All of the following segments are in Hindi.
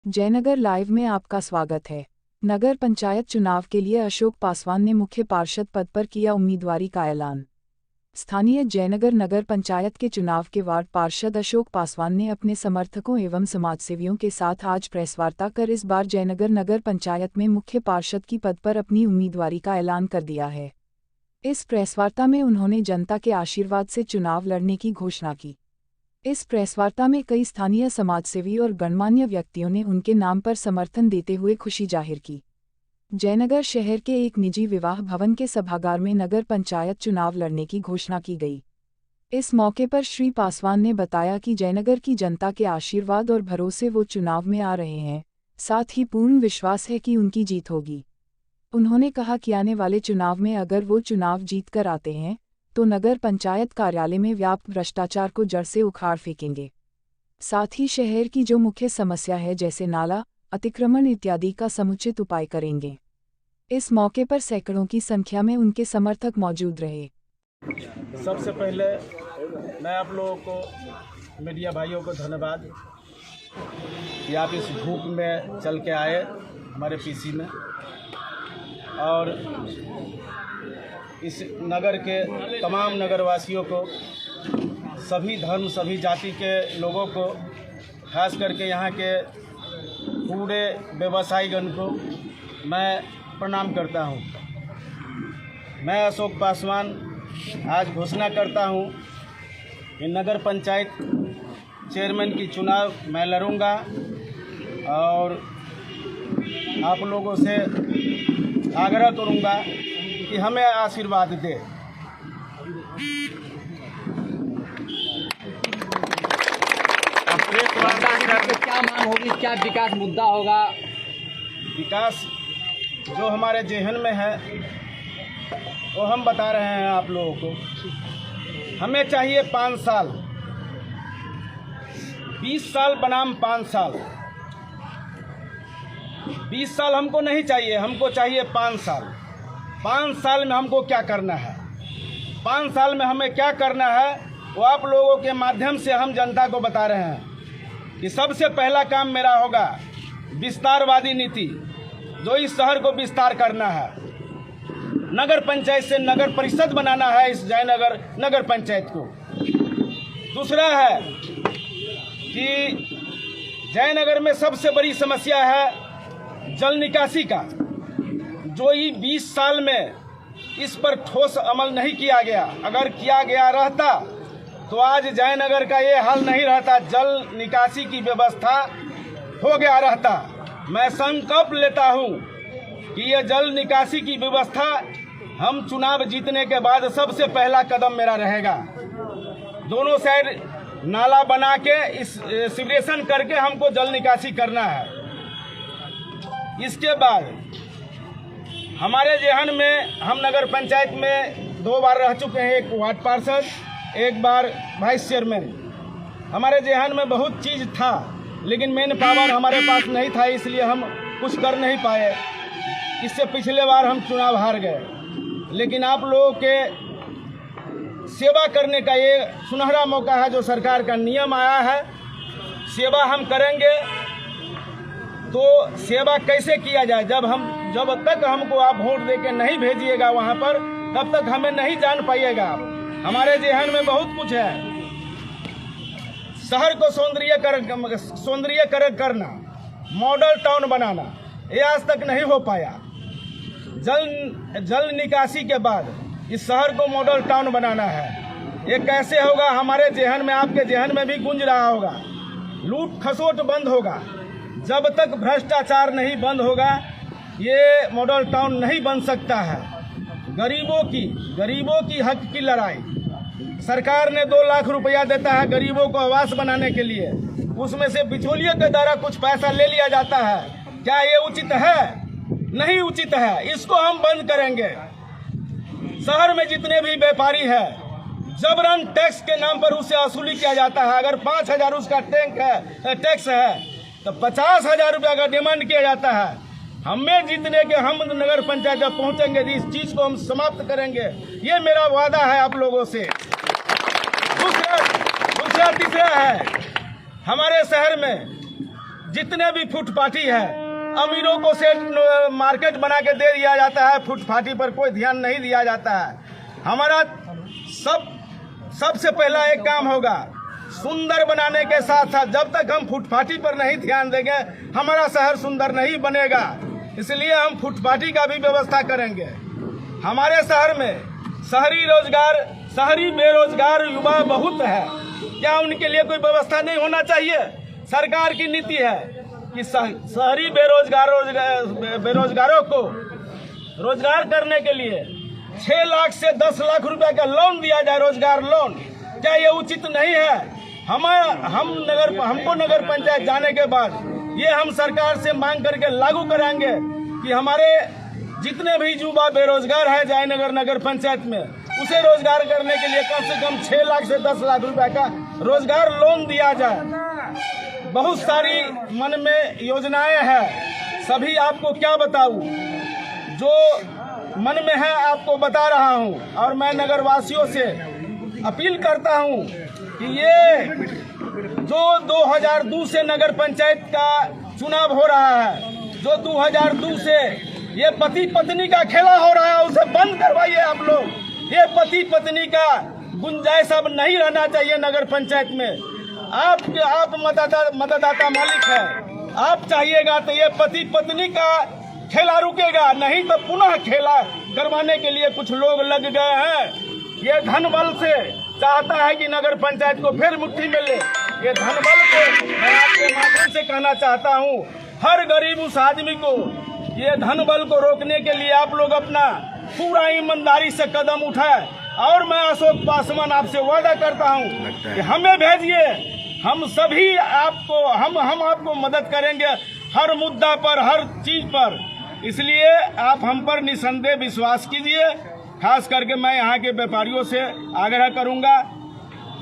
जयनगर लाइव में आपका स्वागत है। नगर पंचायत चुनाव के लिए अशोक पासवान ने मुख्य पार्षद पद पर किया उम्मीदवारी का ऐलान। स्थानीय जयनगर नगर पंचायत के चुनाव के वार्ड पार्षद अशोक पासवान ने अपने समर्थकों एवं समाजसेवियों के साथ आज प्रेसवार्ता कर इस बार जयनगर नगर पंचायत में मुख्य पार्षद की पद पर अपनी उम्मीदवारी का ऐलान कर दिया है। इस प्रेसवार्ता में उन्होंने जनता के आशीर्वाद से चुनाव लड़ने की घोषणा की। इस प्रेसवार्ता में कई स्थानीय समाजसेवी और गणमान्य व्यक्तियों ने उनके नाम पर समर्थन देते हुए खुशी जाहिर की। जयनगर शहर के एक निजी विवाह भवन के सभागार में नगर पंचायत चुनाव लड़ने की घोषणा की गई। इस मौके पर श्री पासवान ने बताया कि जयनगर की जनता के आशीर्वाद और भरोसे वो चुनाव में आ रहे हैं, साथ ही पूर्ण विश्वास है कि उनकी जीत होगी। उन्होंने कहा कि आने वाले चुनाव में अगर वो चुनाव जीत कर आते हैं तो नगर पंचायत कार्यालय में व्याप्त भ्रष्टाचार को जड़ से उखाड़ फेंकेंगे। साथ ही शहर की जो मुख्य समस्या है जैसे नाला, अतिक्रमण इत्यादि का समुचित उपाय करेंगे। इस मौके पर सैकड़ों की संख्या में उनके समर्थक मौजूद रहे। सबसे पहले मैं आप लोगों को, मीडिया भाइयों को धन्यवाद कि आप इस धूप में चल के आए हमारे पीसी में, और इस नगर के तमाम नगरवासियों को, सभी धर्म सभी जाति के लोगों को, खास करके यहाँ के पूरे व्यवसायीगण को मैं प्रणाम करता हूँ। मैं अशोक पासवान आज घोषणा करता हूँ कि नगर पंचायत चेयरमैन की चुनाव मैं लड़ूंगा और आप लोगों से आग्रह करूंगा कि हमें आशीर्वाद दे। क्या मांग होगी, क्या विकास मुद्दा होगा? विकास जो हमारे जेहन में है वो हम बता रहे हैं आप लोगों को। हमें चाहिए 5 साल, 20 साल बनाम 5 साल। 20 साल हमको नहीं चाहिए, हमको चाहिए 5 साल। 5 साल में हमको क्या करना है, 5 साल में हमें क्या करना है वो आप लोगों के माध्यम से हम जनता को बता रहे हैं कि सबसे पहला काम मेरा होगा विस्तारवादी नीति, जो इस शहर को विस्तार करना है। नगर पंचायत से नगर परिषद बनाना है इस जयनगर नगर पंचायत को। दूसरा है कि जयनगर में सबसे बड़ी समस्या है जल निकासी का, जो ये 20 साल में इस पर ठोस अमल नहीं किया गया। अगर किया गया रहता तो आज जयनगर का ये हाल नहीं रहता, जल निकासी की व्यवस्था हो गया रहता। मैं संकल्प लेता हूँ कि ये जल निकासी की व्यवस्था हम चुनाव जीतने के बाद सबसे पहला कदम मेरा रहेगा। दोनों साइड नाला बना के इस सिवरेशन करके हमको जल निकासी करना है। इसके बाद हमारे जेहन में हम नगर पंचायत में 2 बार रह चुके हैं, एक वार्ड पार्षद, एक बार वाइस चेयरमैन। हमारे जेहन में बहुत चीज़ था लेकिन मेन पावर हमारे पास नहीं था, इसलिए हम कुछ कर नहीं पाए। इससे पिछले बार हम चुनाव हार गए, लेकिन आप लोगों के सेवा करने का ये सुनहरा मौका है जो सरकार का नियम आया है। सेवा हम करेंगे तो सेवा कैसे किया जाए, जब तक हमको आप वोट देके नहीं भेजिएगा वहाँ पर, तब तक हमें नहीं जान पाइएगा। हमारे जेहन में बहुत कुछ है। शहर को सौंदर्यीकरण करना, मॉडल टाउन बनाना, ये आज तक नहीं हो पाया। जल निकासी के बाद इस शहर को मॉडल टाउन बनाना है। ये कैसे होगा? हमारे जेहन में, आपके जेहन में भी गूंज रहा होगा, लूट खसोट बंद होगा। जब तक भ्रष्टाचार नहीं बंद होगा ये मॉडल टाउन नहीं बन सकता है। गरीबों की हक की लड़ाई, सरकार ने 2 लाख रुपया देता है गरीबों को आवास बनाने के लिए, उसमें से बिचौलियों के द्वारा कुछ पैसा ले लिया जाता है। क्या ये उचित है? नहीं उचित है। इसको हम बंद करेंगे। शहर में जितने भी व्यापारी है, जबरन टैक्स के नाम पर उससे वसूली किया जाता है। अगर 5,000 उसका टैक्स है तो 50,000 रुपया का डिमांड किया जाता है। हमें जीतने के, हम नगर पंचायत जब पहुंचेंगे इस चीज को हम समाप्त करेंगे, ये मेरा वादा है आप लोगों से। दूसरा तीसरा है, हमारे शहर में जितने भी फुटपाथी है अमीरों को से मार्केट बना के दे दिया जाता है, फुटपाथी पर कोई ध्यान नहीं दिया जाता है। हमारा सबसे पहला एक काम होगा, सुंदर बनाने के साथ साथ जब तक हम फुटपाथी पर नहीं ध्यान देंगे हमारा शहर सुंदर नहीं बनेगा। इसलिए हम फुटपाथी का भी व्यवस्था करेंगे। हमारे शहर में शहरी बेरोजगार युवा बहुत है, क्या उनके लिए कोई व्यवस्था नहीं होना चाहिए? सरकार की नीति है कि शहरी बेरोजगारों को रोजगार करने के लिए 6 लाख से 10 लाख रुपए का लोन दिया जाए, रोजगार लोन। क्या ये उचित नहीं है? हमको नगर पंचायत जाने के बाद ये हम सरकार से मांग करके लागू कराएंगे कि हमारे जितने भी युवा बेरोजगार है जयनगर नगर पंचायत में, उसे रोजगार करने के लिए कम से कम 6 लाख से 10 लाख रुपए का रोजगार लोन दिया जाए। बहुत सारी मन में योजनाएं हैं, सभी आपको क्या बताऊं, जो मन में है आपको बता रहा हूं। और मैं नगर वासियों से अपील करता हूं कि ये जो 2002 से नगर पंचायत का चुनाव हो रहा है, जो 2002 से ये पति पत्नी का खेला हो रहा है, उसे बंद करवाइए आप लोग। ये पति पत्नी का गुंजाइश अब नहीं रहना चाहिए नगर पंचायत में। आप मतदाता मालिक है, आप चाहिएगा तो ये पति पत्नी का खेला रुकेगा, नहीं तो पुनः खेला करवाने के लिए कुछ लोग लग गए हैं। ये धन बल से चाहता है कि नगर पंचायत को फिर मुट्ठी में ले। ये धन बल को मैं आपके माध्यम से कहना चाहता हूँ, हर गरीब उस आदमी को ये धन बल को रोकने के लिए आप लोग अपना पूरा ईमानदारी से कदम उठाए। और मैं अशोक पासवान आपसे वादा करता हूँ कि हमें भेजिए, हम सभी हम आपको मदद करेंगे हर मुद्दा पर, हर चीज पर। इसलिए आप हम पर निसंदेह विश्वास कीजिए। खास करके मैं यहाँ के व्यापारियों से आग्रह करूँगा,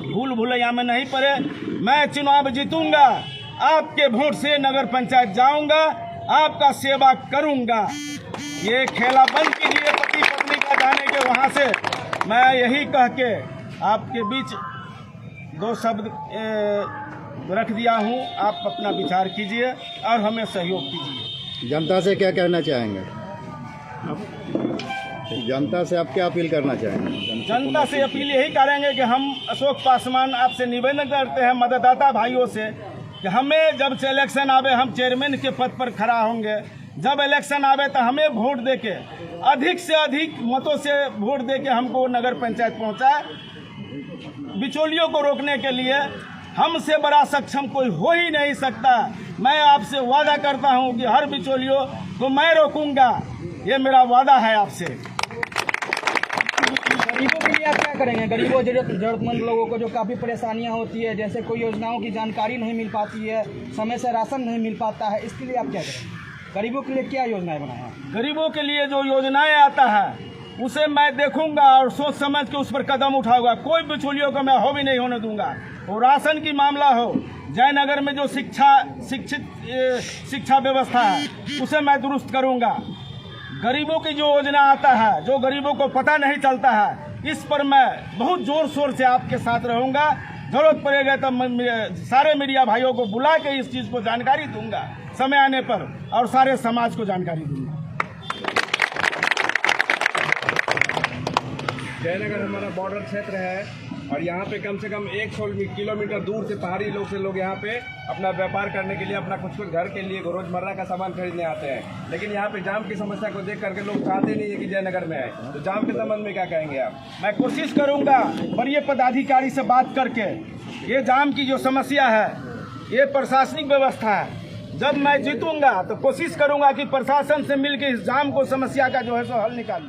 भूल भुलैया में नहीं पड़े। मैं चुनाव जीतूंगा, आपके वोट से नगर पंचायत जाऊंगा, आपका सेवा करूंगा। ये खेला बंद कीजिए पति पत्नी का जाने के वहाँ से। मैं यही कह के आपके बीच 2 शब्द रख दिया हूँ, आप अपना विचार कीजिए और हमें सहयोग कीजिए। जनता से क्या कहना चाहेंगे? जनता से आप क्या अपील करना चाहेंगे? जनता से अपील यही करेंगे कि हम अशोक पासवान आपसे निवेदन करते हैं मतदाता भाइयों से कि हमें जब से इलेक्शन आवे हम चेयरमैन के पद पर खड़ा होंगे। जब इलेक्शन आवे तो हमें वोट देके अधिक से अधिक मतों से वोट देके हमको नगर पंचायत पहुंचाए। बिचौलियों को रोकने के लिए हमसे बड़ा सक्षम कोई हो ही नहीं सकता। मैं आपसे वादा करता हूं कि हर बिचौलियों को मैं रोकूंगा, ये मेरा वादा है आपसे। गरीबों के लिए आप क्या करेंगे? गरीबों जरूरतमंद लोगों को जो काफ़ी परेशानियां होती है, जैसे कोई योजनाओं की जानकारी नहीं मिल पाती है, समय से राशन नहीं मिल पाता है, इसके लिए आप क्या करेंगे? गरीबों के लिए क्या योजनाएं बनाए हैं? गरीबों के लिए जो योजनाएं आता है उसे मैं देखूंगा और सोच समझ के उस पर कदम उठाऊंगा। कोई बिचौलियों को मैं हो भी नहीं होने दूंगा। और राशन की मामला हो, जयनगर में जो शिक्षा व्यवस्था है उसे मैं दुरुस्त करूंगा। गरीबों की जो योजना आता है, जो गरीबों को पता नहीं चलता है, इस पर मैं बहुत जोर शोर से आपके साथ रहूंगा। जरूरत पड़ेगा तो सारे मीडिया भाइयों को बुला के इस चीज़ को जानकारी दूंगा समय आने पर, और सारे समाज को जानकारी दूंगा। जयनगर हमारा बॉर्डर क्षेत्र है और यहाँ पे कम से कम 100 किलोमीटर दूर से पहाड़ी लोग यहाँ पे अपना व्यापार करने के लिए, अपना कुछ घर के लिए रोजमर्रा का सामान खरीदने आते हैं। लेकिन यहाँ पे जाम की समस्या को देख करके लोग चाहते नहीं है कि जयनगर में आए। तो जाम के संबंध में क्या कहेंगे आप? मैं कोशिश करूंगा बड़े पदाधिकारी से बात करके ये जाम की जो समस्या है, ये प्रशासनिक व्यवस्था है। जब मैं जीतूंगा तो कोशिश करूंगा कि प्रशासन से मिलकर इस जाम को समस्या का जो है सो हल निकालूं।